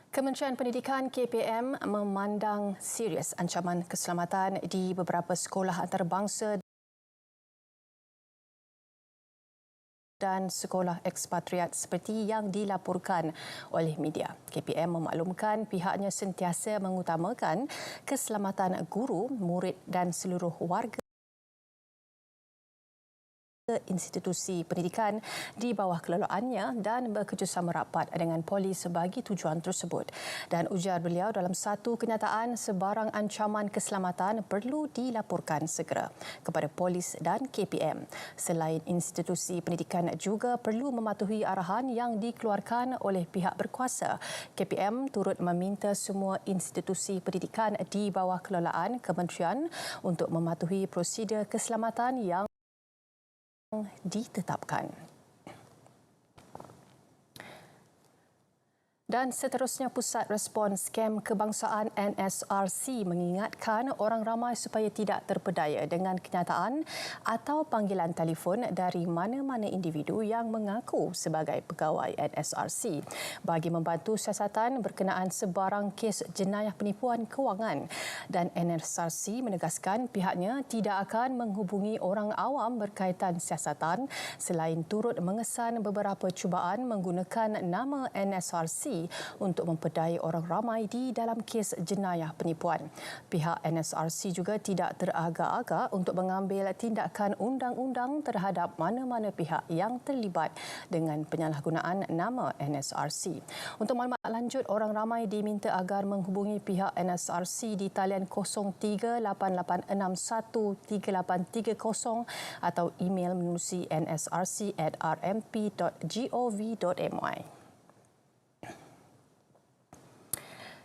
Kementerian Pendidikan KPM memandang serius ancaman keselamatan di beberapa sekolah antarabangsa dan sekolah ekspatriat seperti yang dilaporkan oleh media. KPM memaklumkan pihaknya sentiasa mengutamakan keselamatan guru, murid dan seluruh warga institusi pendidikan di bawah kelolaannya dan bekerjasama rapat dengan polis bagi tujuan tersebut. Dan ujar beliau dalam satu kenyataan, sebarang ancaman keselamatan perlu dilaporkan segera kepada polis dan KPM. Selain institusi pendidikan juga perlu mematuhi arahan yang dikeluarkan oleh pihak berkuasa. KPM turut meminta semua institusi pendidikan di bawah kelolaan kementerian untuk mematuhi prosedur keselamatan yang ditetapkan. Dan seterusnya, Pusat Respons Kem Kebangsaan NSRC mengingatkan orang ramai supaya tidak terpedaya dengan kenyataan atau panggilan telefon dari mana-mana individu yang mengaku sebagai pegawai NSRC bagi membantu siasatan berkenaan sebarang kes jenayah penipuan kewangan. Dan NSRC menegaskan pihaknya tidak akan menghubungi orang awam berkaitan siasatan selain turut mengesan beberapa cubaan menggunakan nama NSRC untuk mempedaya orang ramai di dalam kes jenayah penipuan. Pihak NSRC juga tidak teragak-agak untuk mengambil tindakan undang-undang terhadap mana-mana pihak yang terlibat dengan penyalahgunaan nama NSRC. Untuk maklumat lanjut, orang ramai diminta agar menghubungi pihak NSRC di talian 0388613830 atau email menerusi nsrc@rmp.gov.my.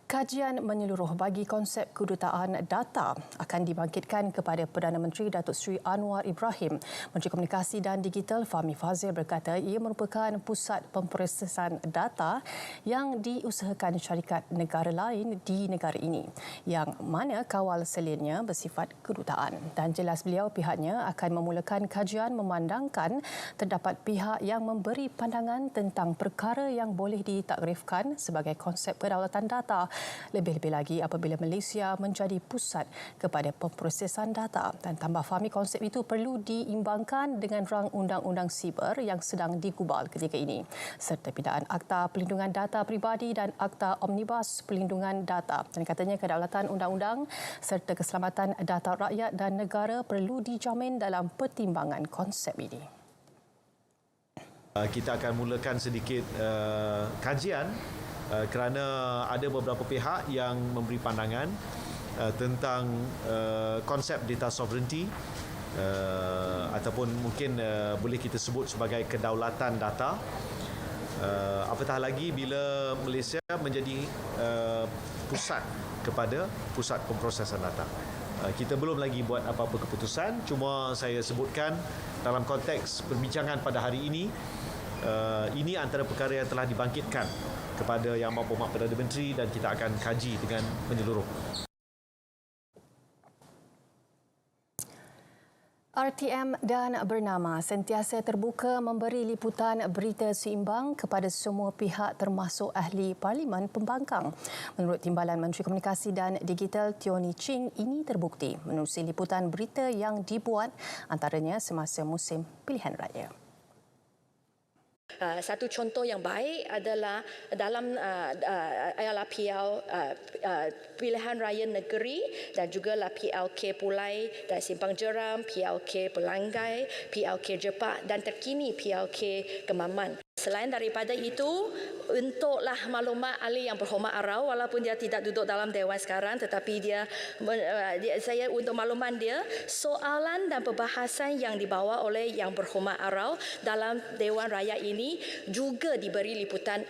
Kajian menyeluruh bagi konsep kedutaan data akan dibangkitkan kepada Perdana Menteri Datuk Seri Anwar Ibrahim. Menteri Komunikasi dan Digital Fahmi Fadzil berkata ia merupakan pusat pemprosesan data yang diusahakan syarikat negara lain di negara ini, yang mana kawal selinnya bersifat kedutaan. Dan jelas beliau pihaknya akan memulakan kajian memandangkan terdapat pihak yang memberi pandangan tentang perkara yang boleh ditakrifkan sebagai konsep kedaulatan data. Lebih-lebih lagi apabila Malaysia menjadi pusat kepada pemprosesan data. Dan tambah Fahmi, konsep itu perlu diimbangkan dengan rang undang-undang siber yang sedang digubal ketika ini, serta pindaan Akta Perlindungan Data Peribadi dan Akta Omnibus Perlindungan Data. Dan katanya kedaulatan undang-undang serta keselamatan data rakyat dan negara perlu dijamin dalam pertimbangan konsep ini. Kita akan mulakan sedikit kajian kerana ada beberapa pihak yang memberi pandangan tentang konsep data sovereignty ataupun mungkin boleh kita sebut sebagai kedaulatan data. Apatah lagi bila Malaysia menjadi pusat kepada pusat pemprosesan data. Kita belum lagi buat apa-apa keputusan, cuma saya sebutkan dalam konteks perbincangan pada hari ini, ini antara perkara yang telah dibangkitkan kepada Yang Berhormat Perdana Menteri dan kita akan kaji dengan menyeluruh. RTM dan Bernama sentiasa terbuka memberi liputan berita seimbang kepada semua pihak termasuk ahli Parlimen Pembangkang. Menurut Timbalan Menteri Komunikasi dan Digital Tioni Ching, ini terbukti menerusi liputan berita yang dibuat antaranya semasa musim pilihan raya. Satu contoh yang baik adalah dalam pilihan raya negeri dan juga PLK Pulai dan Simpang Jeram, PLK Pelanggai, PLK Jepak dan terkini PLK Kemaman. Selain daripada itu, untuklah maklumat ahli Yang Berhormat Arau, walaupun dia tidak duduk dalam Dewan sekarang, tetapi saya untuk makluman dia, soalan dan perbahasan yang dibawa oleh Yang Berhormat Arau dalam Dewan Raya ini juga diberi liputan.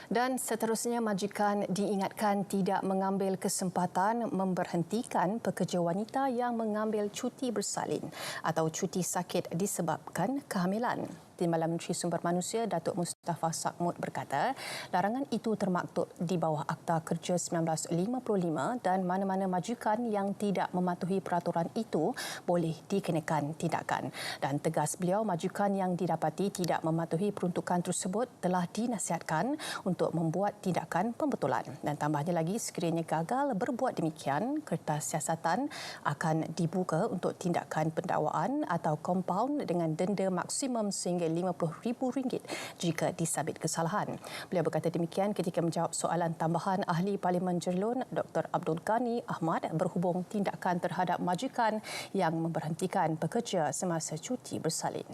Dan seterusnya, majikan diingatkan tidak mengambil kesempatan memberhentikan pekerja wanita yang mengambil cuti bersalin atau cuti sakit disebabkan kehamilan. Timbalan Menteri Sumber Manusia Datuk Mustafa Sakmud berkata, larangan itu termaktub di bawah Akta Kerja 1955 dan mana-mana majikan yang tidak mematuhi peraturan itu boleh dikenakan tindakan. Dan tegas beliau, majikan yang didapati tidak mematuhi peruntukan tersebut telah dinasihatkan untuk membuat tindakan pembetulan. Dan tambahnya lagi, sekiranya gagal berbuat demikian, kertas siasatan akan dibuka untuk tindakan pendakwaan atau kompaun dengan denda maksimum sehingga RM50,000 jika disabit kesalahan. Beliau berkata demikian ketika menjawab soalan tambahan Ahli Parlimen Jerlun Dr. Abdul Ghani Ahmad berhubung tindakan terhadap majikan yang memberhentikan pekerja semasa cuti bersalin.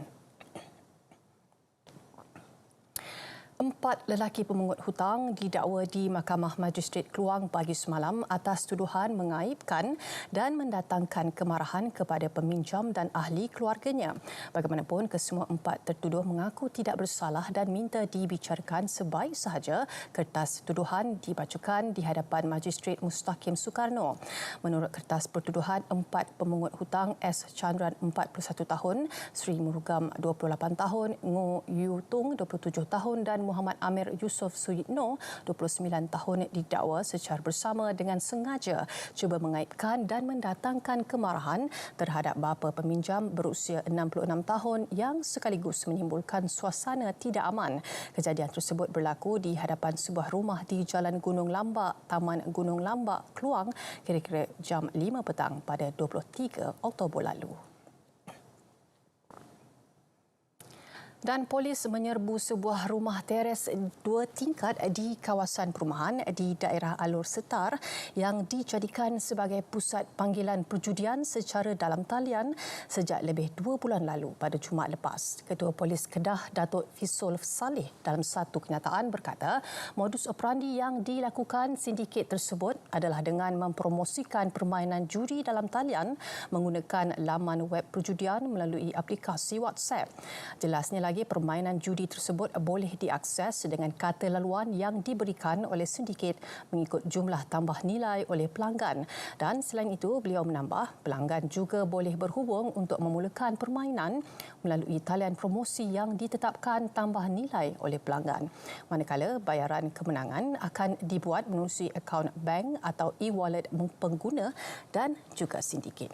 4 lelaki pemungut hutang didakwa di Mahkamah Magistrate Kluang pagi semalam atas tuduhan mengaibkan dan mendatangkan kemarahan kepada peminjam dan ahli keluarganya. Bagaimanapun, kesemua 4 tertuduh mengaku tidak bersalah dan minta dibicarakan sebaik sahaja kertas tuduhan dibacakan di hadapan Magistrate Mustaqim Soekarno. Menurut kertas pertuduhan, 4 pemungut hutang S. Chandran 41 tahun, Sri Murugam 28 tahun, Ngo Yu Tung 27 tahun dan Muhammad Amir Yusof Suyitno 29 tahun didakwa secara bersama dengan sengaja cuba mengaibkan dan mendatangkan kemarahan terhadap bapa peminjam berusia 66 tahun yang sekaligus menimbulkan suasana tidak aman. Kejadian tersebut berlaku di hadapan sebuah rumah di Jalan Gunung Lambak, Taman Gunung Lambak, Kluang kira-kira jam 5 petang pada 23 Oktober lalu. Dan polis menyerbu sebuah rumah teres 2 tingkat di kawasan perumahan di daerah Alor Setar yang dijadikan sebagai pusat panggilan perjudian secara dalam talian sejak lebih 2 bulan lalu pada Jumaat lepas. Ketua Polis Kedah Datuk Fisul Saleh dalam satu kenyataan berkata, modus operandi yang dilakukan sindiket tersebut adalah dengan mempromosikan permainan judi dalam talian menggunakan laman web perjudian melalui aplikasi WhatsApp. Jelasnya lagi, permainan judi tersebut boleh diakses dengan kata laluan yang diberikan oleh sindiket mengikut jumlah tambah nilai oleh pelanggan. Dan selain itu, beliau menambah, pelanggan juga boleh berhubung untuk memulakan permainan melalui talian promosi yang ditetapkan tambah nilai oleh pelanggan. Manakala bayaran kemenangan akan dibuat menerusi akaun bank atau e-wallet pengguna dan juga sindiket.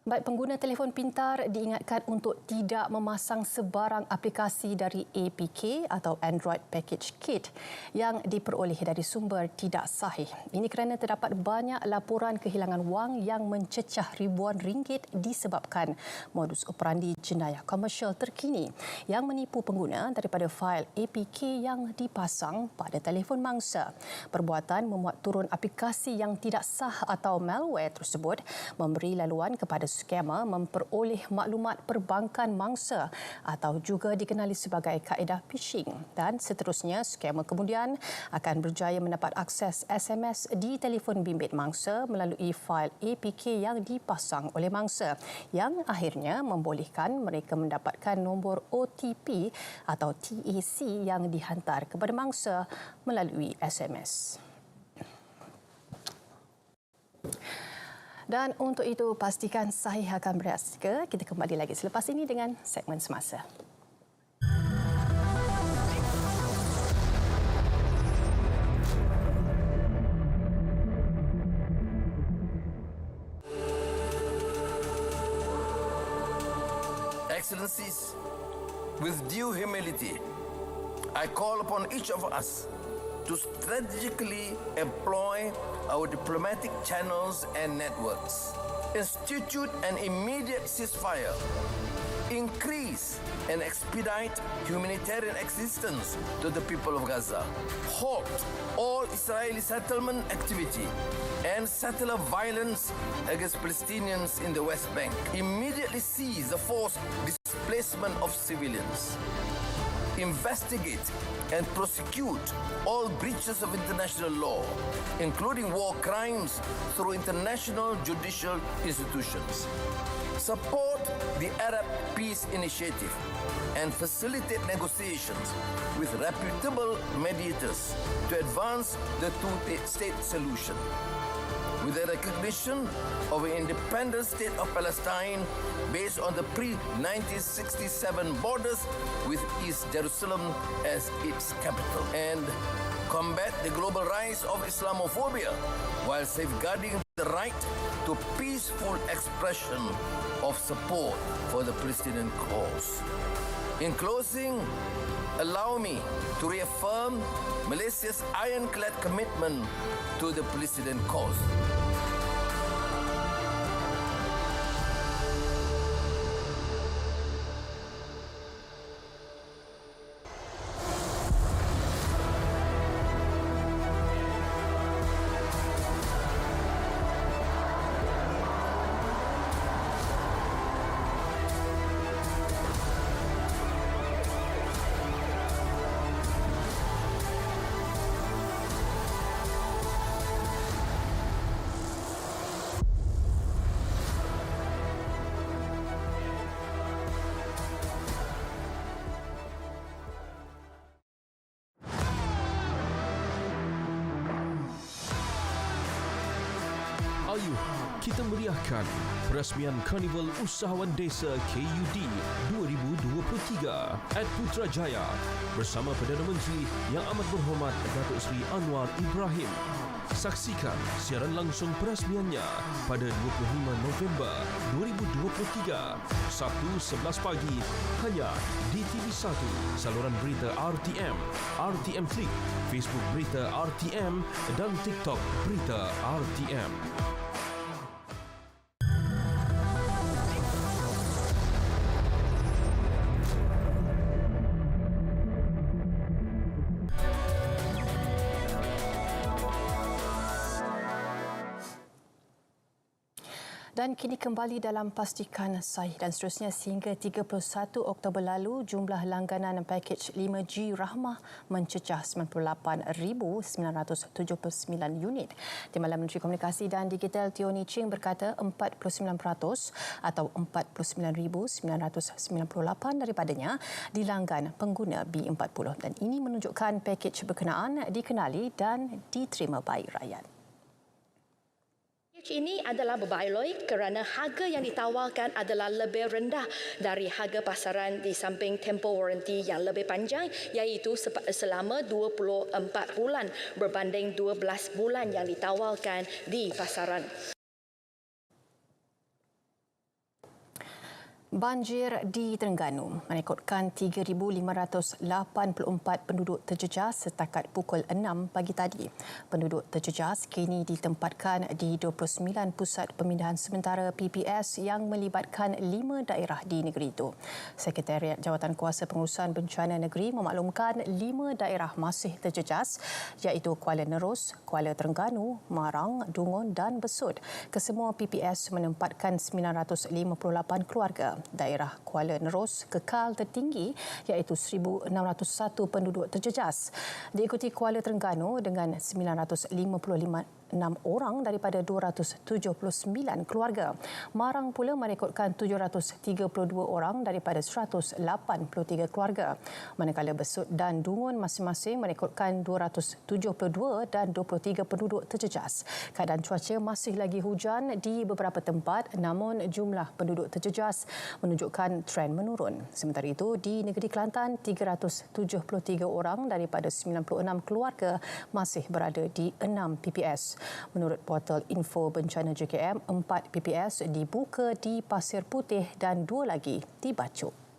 Baik, pengguna telefon pintar diingatkan untuk tidak memasang sebarang aplikasi dari APK atau Android Package Kit yang diperoleh dari sumber tidak sahih. Ini kerana terdapat banyak laporan kehilangan wang yang mencecah ribuan ringgit disebabkan modus operandi jenayah komersial terkini yang menipu pengguna daripada fail APK yang dipasang pada telefon mangsa. Perbuatan memuat turun aplikasi yang tidak sah atau malware tersebut memberi laluan kepada skamer memperoleh maklumat perbankan mangsa atau juga dikenali sebagai kaedah phishing, dan seterusnya skamer kemudian akan berjaya mendapat akses SMS di telefon bimbit mangsa melalui fail APK yang dipasang oleh mangsa yang akhirnya membolehkan mereka mendapatkan nombor OTP atau TAC yang dihantar kepada mangsa melalui SMS. Dan untuk itu, pastikan sahih akan bereaksi. Kita kembali lagi selepas ini dengan segmen semasa. Excellencies, with due humility, I call upon each of us to strategically employ our diplomatic channels and networks, institute an immediate ceasefire, increase and expedite humanitarian assistance to the people of Gaza, halt all Israeli settlement activity and settler violence against Palestinians in the West Bank, immediately cease the forced displacement of civilians, investigate and prosecute all breaches of international law, including war crimes, through international judicial institutions. Support the Arab Peace Initiative and facilitate negotiations with reputable mediators to advance the two-state solution. with the recognition of an independent state of Palestine based on the pre-1967 borders with East Jerusalem as its capital, and combat the global rise of Islamophobia while safeguarding the right to peaceful expression of support for the Palestinian cause. In closing, allow me to reaffirm Malaysia's ironclad commitment to the Palestinian cause. Ayuh, kita meriahkan perasmian Karnival Usahawan Desa KUD 2023 at Putrajaya bersama Perdana Menteri Yang Amat Berhormat Datuk Seri Anwar Ibrahim. Saksikan siaran langsung perasmiannya pada 25 November 2023, Sabtu 11 pagi, hanya di TV1, saluran berita RTM, RTM Klik, Facebook Berita RTM dan TikTok Berita RTM. Dan kini kembali dalam Pastikan Sahih dan seterusnya sehingga 31 Oktober lalu jumlah langganan pakej 5G Rahmah mencecah 98,979 unit. Timbalan Menteri Komunikasi dan Digital Teo Ni Ching berkata 49% atau 49,998 daripadanya dilanggan pengguna B40 dan ini menunjukkan pakej berkenaan dikenali dan diterima baik rakyat. Ini adalah berbaloi kerana harga yang ditawarkan adalah lebih rendah dari harga pasaran di samping tempoh waranti yang lebih panjang iaitu selama 24 bulan berbanding 12 bulan yang ditawarkan di pasaran. Banjir di Terengganu merekodkan 3,584 penduduk terjejas setakat pukul 6 pagi tadi. Penduduk terjejas kini ditempatkan di 29 pusat pemindahan sementara PPS yang melibatkan 5 daerah di negeri itu. Sekretariat Jawatan Kuasa Pengurusan Bencana Negeri memaklumkan 5 daerah masih terjejas iaitu Kuala Nerus, Kuala Terengganu, Marang, Dungun dan Besut. Kesemua PPS menempatkan 958 keluarga. Daerah Kuala Nerus kekal tertinggi iaitu 1,601 penduduk terjejas. Diikuti Kuala Terengganu dengan 955 orang daripada 279 keluarga. Marang pula merekodkan 732 orang daripada 183 keluarga. Manakala Besut dan Dungun masing-masing merekodkan 272 dan 23 penduduk terjejas. Keadaan cuaca masih lagi hujan di beberapa tempat namun jumlah penduduk terjejas menunjukkan tren menurun. Sementara itu di negeri Kelantan 373 orang daripada 96 keluarga masih berada di 6 PPS. Menurut portal info bencana JKM, 4 PPS dibuka di Pasir Putih dan 2 lagi di Bacok.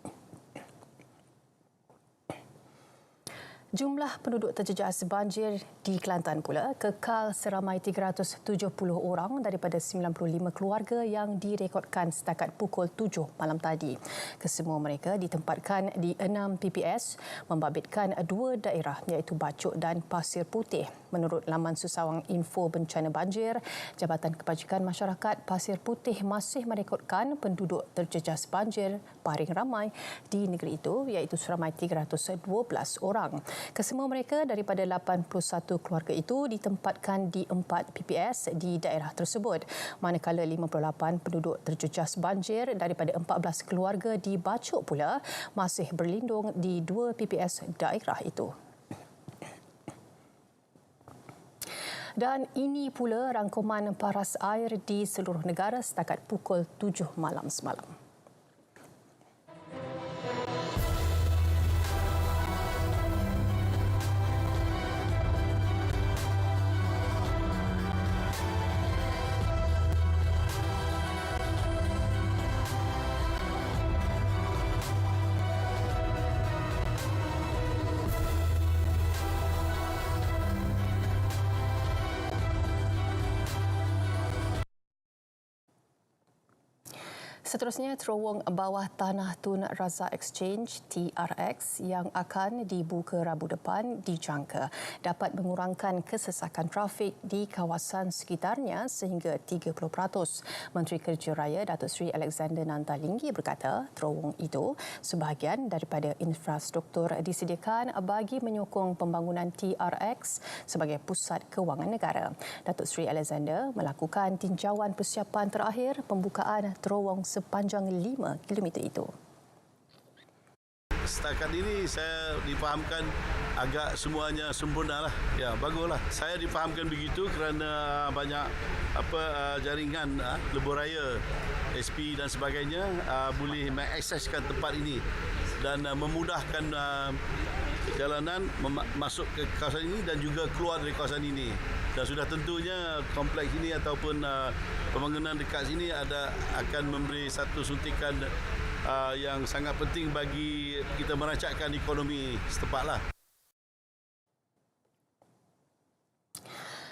Jumlah penduduk terjejas banjir di Kelantan pula kekal seramai 370 orang daripada 95 keluarga yang direkodkan setakat pukul 7 malam tadi. Kesemua mereka ditempatkan di 6 PPS membabitkan 2 daerah iaitu Bacok dan Pasir Putih. Menurut laman susawang info bencana banjir, Jabatan Kebajikan Masyarakat Pasir Putih masih merekodkan penduduk terjejas banjir paling ramai di negeri itu iaitu seramai 312 orang. Kesemua mereka daripada 81 keluarga itu ditempatkan di 4 PPS di daerah tersebut. Manakala 58 penduduk terjejas banjir daripada 14 keluarga di Bacok pula masih berlindung di 2 PPS daerah itu. Dan ini pula rangkuman paras air di seluruh negara setakat pukul 7 malam semalam. Seterusnya, terowong bawah tanah Tun Razak Exchange TRX yang akan dibuka Rabu depan dijangka dapat mengurangkan kesesakan trafik di kawasan sekitarnya sehingga 30%. Menteri Kerja Raya Datuk Seri Alexander Nantalinggi berkata terowong itu sebahagian daripada infrastruktur disediakan bagi menyokong pembangunan TRX sebagai pusat kewangan negara. Datuk Seri Alexander melakukan tinjauan persiapan terakhir pembukaan terowong sepanjang 5 km itu. Setakat ini saya difahamkan agak semuanya sempurna lah. Ya, baguslah. Saya difahamkan begitu kerana banyak jaringan lebuh raya, SP dan sebagainya boleh mengakseskan tempat ini dan memudahkan jalanan masuk ke kawasan ini dan juga keluar dari kawasan ini. Dan sudah tentunya kompleks ini ataupun pembangunan dekat sini akan memberi satu suntikan yang sangat penting bagi kita merancangkan ekonomi setempatlah.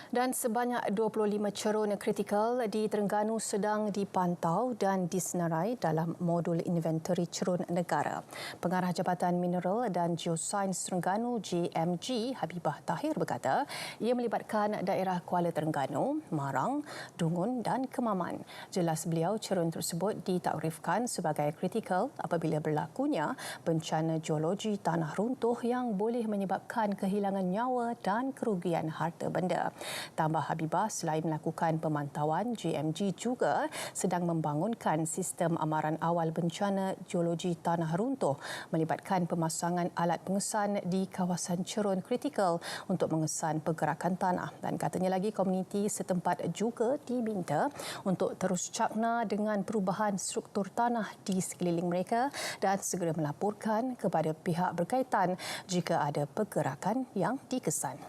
Dan sebanyak 25 cerun kritikal di Terengganu sedang dipantau dan disenarai dalam modul inventori cerun negara. Pengarah Jabatan Mineral dan Geosains Terengganu JMG Habibah Tahir berkata ia melibatkan daerah Kuala Terengganu, Marang, Dungun dan Kemaman. Jelas beliau cerun tersebut ditakrifkan sebagai kritikal apabila berlakunya bencana geologi tanah runtuh yang boleh menyebabkan kehilangan nyawa dan kerugian harta benda. Tambah Habibah, selain melakukan pemantauan, JMG juga sedang membangunkan sistem amaran awal bencana geologi tanah runtuh melibatkan pemasangan alat pengesan di kawasan cerun kritikal untuk mengesan pergerakan tanah. Dan katanya lagi komuniti setempat juga diminta untuk terus cakna dengan perubahan struktur tanah di sekeliling mereka dan segera melaporkan kepada pihak berkaitan jika ada pergerakan yang dikesan.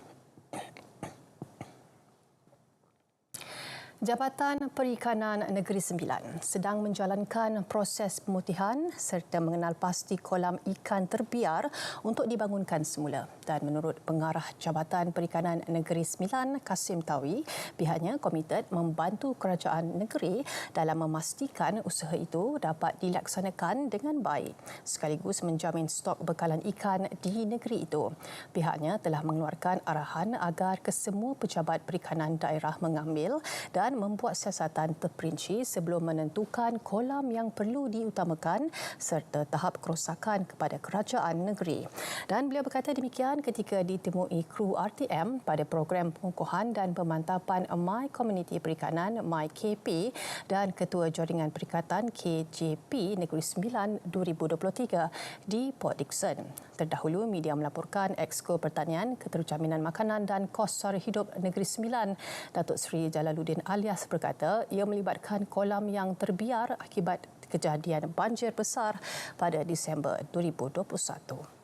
Jabatan Perikanan Negeri Sembilan sedang menjalankan proses pemutihan serta mengenal pasti kolam ikan terbiar untuk dibangunkan semula. Dan menurut Pengarah Jabatan Perikanan Negeri Sembilan, Kasim Tawi, pihaknya komited membantu kerajaan negeri dalam memastikan usaha itu dapat dilaksanakan dengan baik sekaligus menjamin stok bekalan ikan di negeri itu. Pihaknya telah mengeluarkan arahan agar kesemua pejabat perikanan daerah mengambil dan membuat siasatan terperinci sebelum menentukan kolam yang perlu diutamakan serta tahap kerosakan kepada kerajaan negeri. Dan beliau berkata demikian ketika ditemui kru RTM pada program pengukuhan dan pemantapan My Community Perikanan MyKP dan Ketua Jaringan Perikatan KJP Negeri Sembilan 2023 di Port Dickson. Terdahulu, media melaporkan Exco Pertanian, Keterjaminan Makanan dan Kos Sara Hidup Negeri Sembilan, Datuk Seri Jalaluddin Alias berkata ia melibatkan kolam yang terbiar akibat kejadian banjir besar pada Disember 2021.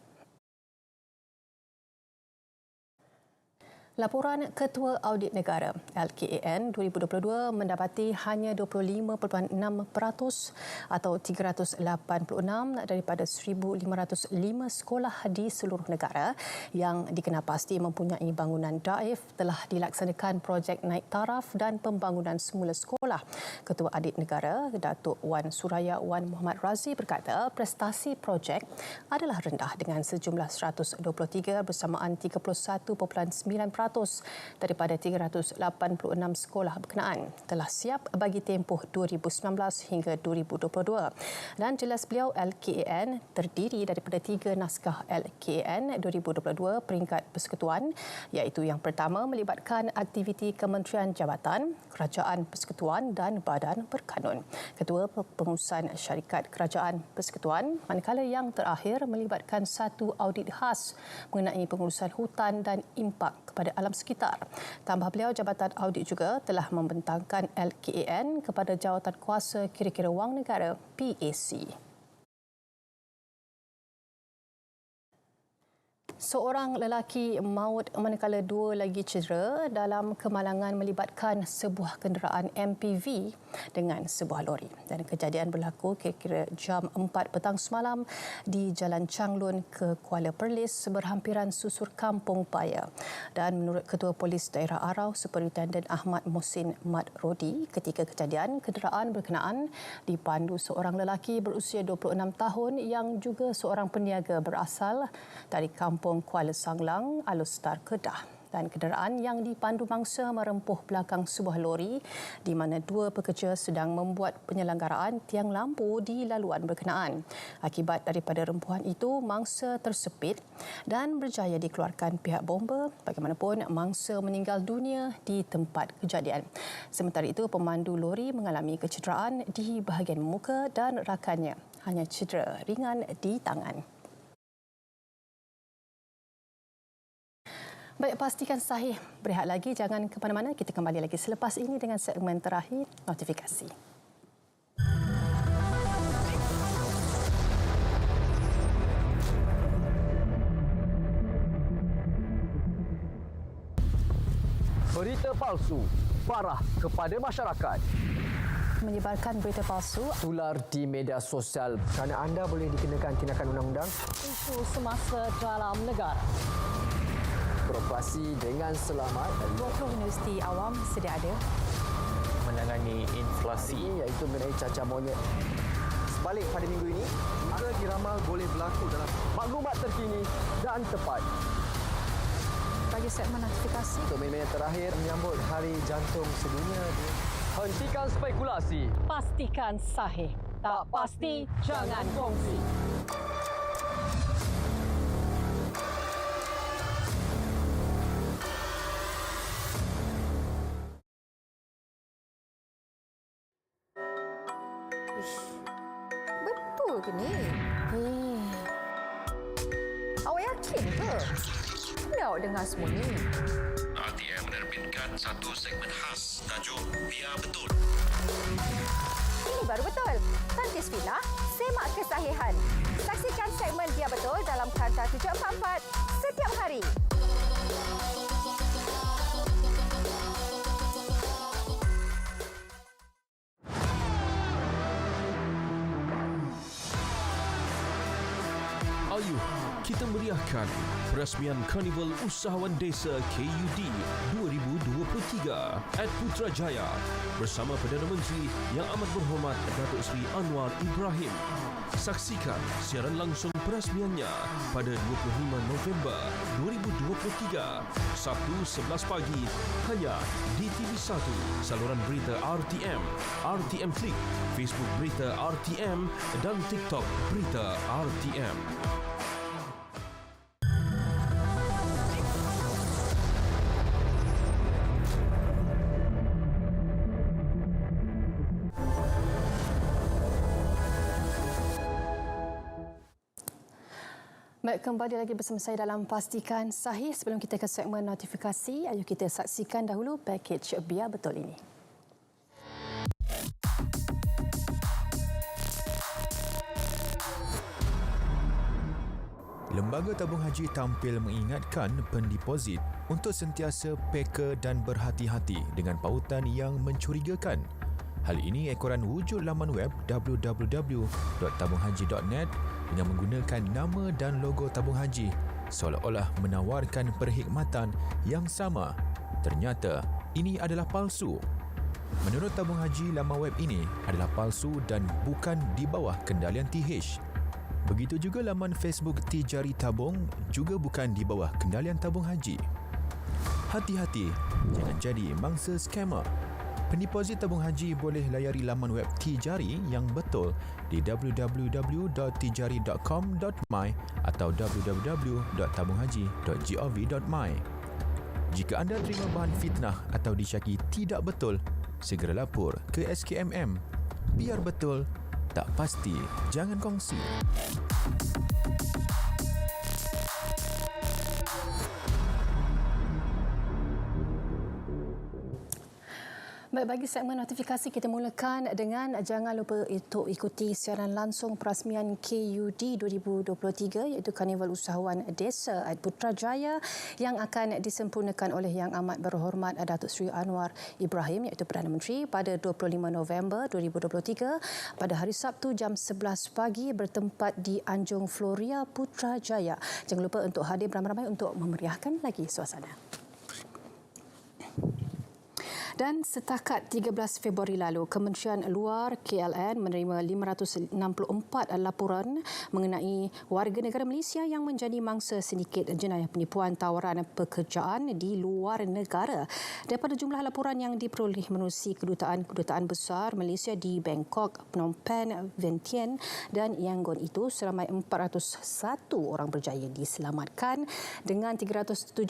Laporan Ketua Audit Negara LKAN 2022 mendapati hanya 25.6% atau 386 daripada 1,505 sekolah di seluruh negara yang dikenal pasti mempunyai bangunan daif telah dilaksanakan projek naik taraf dan pembangunan semula sekolah. Ketua Audit Negara Datuk Wan Suraya Wan Muhammad Razi berkata prestasi projek adalah rendah dengan sejumlah 123 bersamaan 31.9% daripada 386 sekolah berkenaan telah siap bagi tempoh 2019 hingga 2022. Dan jelas beliau LKAN terdiri daripada 3 naskah LKAN 2022 peringkat persekutuan iaitu yang pertama melibatkan aktiviti Kementerian Jabatan, Kerajaan Persekutuan dan Badan Berkanun. Ketua Pengurusan Syarikat Kerajaan Persekutuan, manakala yang terakhir melibatkan satu audit khas mengenai pengurusan hutan dan impak kepada alam sekitar. Tambah beliau, Jabatan Audit juga telah membentangkan LKAN kepada Jawatan Kuasa Kira-kira Wang Negara PAC. Seorang lelaki maut manakala dua lagi cedera dalam kemalangan melibatkan sebuah kenderaan MPV dengan sebuah lori. Dan kejadian berlaku kira-kira jam 4 petang semalam di Jalan Changlun ke Kuala Perlis berhampiran susur Kampung Paya. Dan menurut Ketua Polis Daerah Arau, Superintendent Ahmad Mohsin Mat Rodi, ketika kejadian, kenderaan berkenaan dipandu seorang lelaki berusia 26 tahun yang juga seorang peniaga berasal dari Kampung Kuala Sanglang, Alustar, Kedah. Dan kenderaan yang dipandu mangsa merempuh belakang sebuah lori di mana dua pekerja sedang membuat penyelenggaraan tiang lampu di laluan berkenaan. Akibat daripada rempuhan itu, mangsa tersepit dan berjaya dikeluarkan pihak bomba. Bagaimanapun, mangsa meninggal dunia di tempat kejadian. Sementara itu, pemandu lori mengalami kecederaan di bahagian muka dan rakannya hanya cedera ringan di tangan. Baik, pastikan sahih. Berehat lagi, jangan ke mana-mana. Kita kembali lagi selepas ini dengan segmen terakhir, notifikasi. Berita palsu parah kepada masyarakat. Menyebarkan berita palsu Tular di media sosial kerana anda boleh dikenakan tindakan undang-undang. isu semasa dalam negara. Beroperasi dengan selamat. 20 universiti awam sedia ada. Menangani inflasi, Iaitu mengenai cacar monyet. Sebalik pada minggu ini, juga diramal boleh berlaku dalam maklumat terkini dan tepat. Bagi segmen notifikasi, Untuk minit terakhir menyambut Hari Jantung Sedunia. Hentikan spekulasi. pastikan sahih. Tak pasti, jangan kongsi. Betul ke ni? Awak yakin ke? Bila awak dengar semua ni? RTM menerbitkan satu segmen khas tajuk Biar Betul. Ini baru betul. Tantis Villa, semak kesahihan. Saksikan segmen Biar Betul dalam Kanta 744 setiap hari. Ayuh, kita meriahkan perasmian Karnival Usahawan Desa KUD 2023 at Putrajaya bersama Perdana Menteri Yang Amat Berhormat Datuk Seri Anwar Ibrahim. Saksikan siaran langsung perasmiannya pada 25 November 2023, Sabtu 11 pagi hanya di TV1, saluran berita RTM, RTM Klik, Facebook Berita RTM dan TikTok Berita RTM. Baik, kembali lagi bersama saya dalam Pastikan Sahih. Sebelum kita ke segmen notifikasi, ayo kita saksikan dahulu pakej Biar Betul ini. Lembaga Tabung Haji tampil mengingatkan pendeposit untuk sentiasa peka dan berhati-hati dengan pautan yang mencurigakan. Hal ini ekoran wujud laman web www.tabunghaji.net dengan menggunakan nama dan logo tabung haji seolah-olah menawarkan perkhidmatan yang sama. Ternyata ini adalah palsu. Menurut tabung haji, laman web ini adalah palsu dan bukan di bawah kendalian TH. Begitu juga laman Facebook Tijari Tabung juga bukan di bawah kendalian tabung haji. Hati-hati, jangan jadi mangsa skamer. Pendeposit tabung haji boleh layari laman web Tijari yang betul di www.tijari.com.my atau www.tabunghaji.gov.my. Jika anda terima bahan fitnah atau disyaki tidak betul, segera lapor ke SKMM. Biar betul, tak pasti, jangan kongsi. Baik, bagi segmen notifikasi kita mulakan dengan jangan lupa untuk ikuti siaran langsung perasmian KUD 2023 iaitu Karnival Usahawan Desa at Putrajaya yang akan disempurnakan oleh Yang Amat Berhormat Datuk Seri Anwar Ibrahim iaitu Perdana Menteri pada 25 November 2023 pada hari Sabtu jam 11 pagi bertempat di Anjung Floria Putrajaya. Jangan lupa untuk hadir beramai-ramai untuk memeriahkan lagi suasana. Dan setakat 13 Februari lalu, Kementerian Luar KLN menerima 564 laporan mengenai warga negara Malaysia yang menjadi mangsa sindiket jenayah penipuan tawaran pekerjaan di luar negara. Daripada jumlah laporan yang diperoleh menerusi kedutaan besar Malaysia di Bangkok, Phnom Penh, Vientiane dan Yangon itu, seramai 401 orang berjaya diselamatkan dengan 377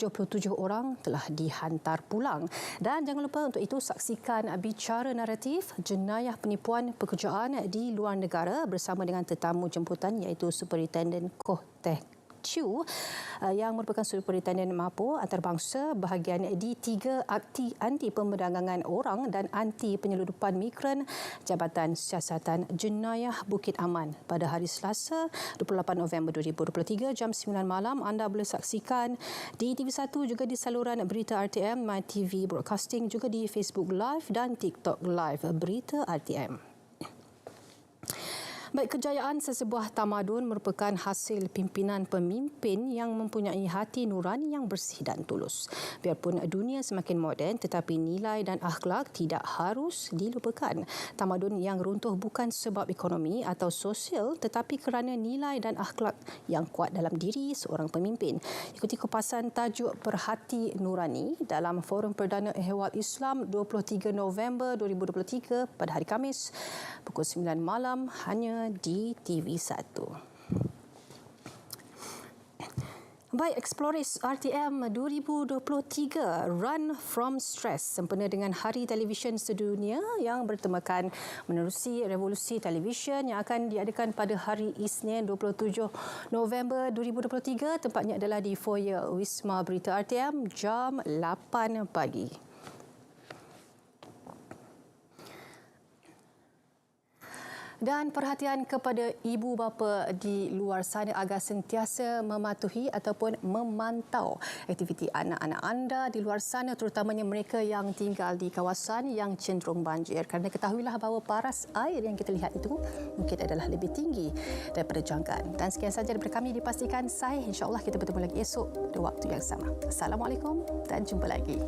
orang telah dihantar pulang. Dan jangan lupa untuk itu saksikan bicara naratif jenayah penipuan pekerjaan di luar negara bersama dengan tetamu jemputan iaitu Superintendent Koh Teh Chew yang merupakan Superintendent Mapo Antarabangsa bahagian D3 Akti Anti Pemerdagangan Orang dan Anti Penyeludupan Migran Jabatan Siasatan Jenayah Bukit Aman pada hari Selasa 28 November 2023 jam 9 malam. Anda boleh saksikan di TV1 juga di saluran berita RTM, MyTV Broadcasting, juga di Facebook Live dan TikTok Live Berita RTM. Baik, kejayaan sesebuah tamadun merupakan hasil pimpinan pemimpin yang mempunyai hati nurani yang bersih dan tulus. Biarpun dunia semakin moden, tetapi nilai dan akhlak tidak harus dilupakan. Tamadun yang runtuh bukan sebab ekonomi atau sosial, tetapi kerana nilai dan akhlak yang kuat dalam diri seorang pemimpin. Ikuti kupasan tajuk Perhati Nurani dalam Forum Perdana Ehwal Islam 23 November 2023 pada hari Khamis pukul 9 malam hanya di TV1. Baik, Explorers RTM 2023 Run from Stress sempena dengan Hari Televisyen Sedunia yang bertemakan menerusi revolusi televisyen yang akan diadakan pada hari Isnin 27 November 2023. Tempatnya adalah di foyer Wisma Berita RTM jam 8 pagi. Dan perhatian kepada ibu bapa di luar sana agar sentiasa mematuhi ataupun memantau aktiviti anak-anak anda di luar sana, terutamanya mereka yang tinggal di kawasan yang cenderung banjir. Kerana ketahuilah bahawa paras air yang kita lihat itu mungkin adalah lebih tinggi daripada jangkaan. Dan sekian sahaja daripada kami Dipastikan Sahih. InsyaAllah kita bertemu lagi esok pada waktu yang sama. Assalamualaikum dan jumpa lagi.